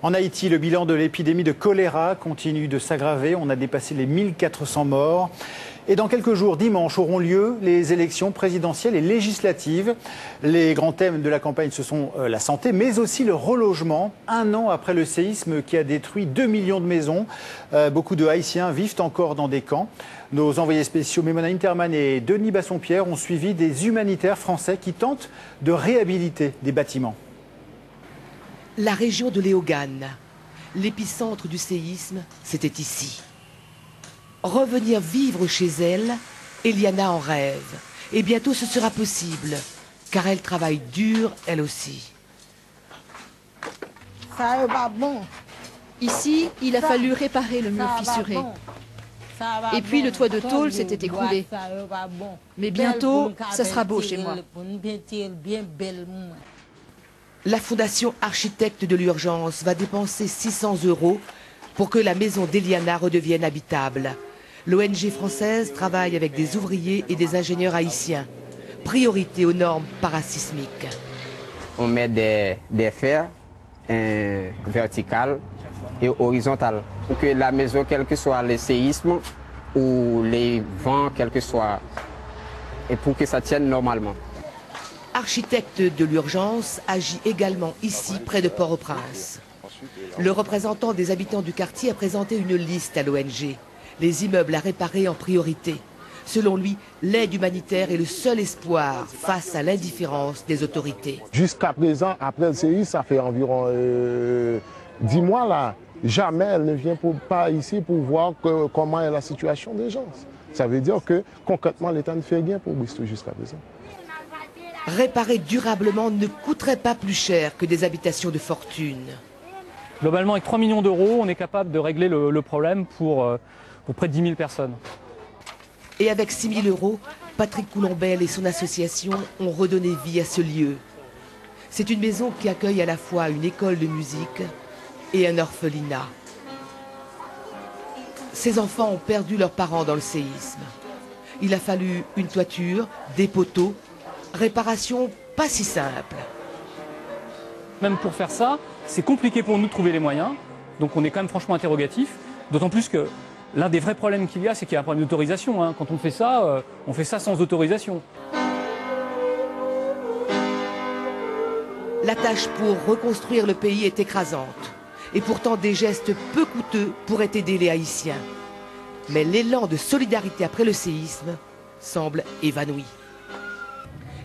En Haïti, le bilan de l'épidémie de choléra continue de s'aggraver. On a dépassé les 1400 morts. Et dans quelques jours, dimanche, auront lieu les élections présidentielles et législatives. Les grands thèmes de la campagne, ce sont la santé, mais aussi le relogement. Un an après le séisme qui a détruit 2 millions de maisons, beaucoup de Haïtiens vivent encore dans des camps. Nos envoyés spéciaux Mémona Interman et Denis Bassompierre ont suivi des humanitaires français qui tentent de réhabiliter des bâtiments. La région de Léogane, l'épicentre du séisme, c'était ici. Revenir vivre chez elle, Eliana en rêve. Et bientôt ce sera possible, car elle travaille dur, elle aussi. Ici, il a fallu réparer le mur fissuré. Et puis le toit de tôle s'était écroulé. Mais bientôt, ça sera beau chez moi. La Fondation Architectes de l'Urgence va dépenser 600 € pour que la maison d'Eliana redevienne habitable. L'ONG française travaille avec des ouvriers et des ingénieurs haïtiens. Priorité aux normes parasismiques. On met des fers verticales et horizontales pour que la maison, quel que soit le séisme ou les vents, quel que soit, et pour que ça tienne normalement. Architecte de l'Urgence agit également ici, près de Port-au-Prince. Le représentant des habitants du quartier a présenté une liste à l'ONG. Les immeubles à réparer en priorité. Selon lui, l'aide humanitaire est le seul espoir face à l'indifférence des autorités. Jusqu'à présent, après le séisme, ça fait environ 10 mois là. Jamais elle ne vient pas ici pour voir comment est la situation des gens. Ça veut dire que concrètement, l'État ne fait rien pour Bristol jusqu'à présent. Réparer durablement ne coûterait pas plus cher que des habitations de fortune. Globalement, avec 3 millions d'euros, on est capable de régler le problème pour près de 10 000 personnes. Et avec 6 000 €, Patrick Coulombelle et son association ont redonné vie à ce lieu. C'est une maison qui accueille à la fois une école de musique et un orphelinat. Ces enfants ont perdu leurs parents dans le séisme. Il a fallu une toiture, des poteaux, réparation pas si simple. Même pour faire ça, c'est compliqué pour nous de trouver les moyens, donc on est quand même franchement interrogatif, d'autant plus que l'un des vrais problèmes qu'il y a, c'est qu'il y a un problème d'autorisation. Hein. Quand on fait ça sans autorisation. La tâche pour reconstruire le pays est écrasante. Et pourtant, des gestes peu coûteux pourraient aider les Haïtiens. Mais l'élan de solidarité après le séisme semble évanoui.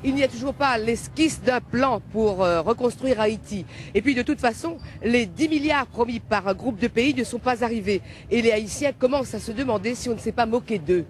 Il n'y a toujours pas l'esquisse d'un plan pour reconstruire Haïti. Et puis de toute façon, les 10 milliards promis par un groupe de pays ne sont pas arrivés. Et les Haïtiens commencent à se demander si on ne s'est pas moqué d'eux.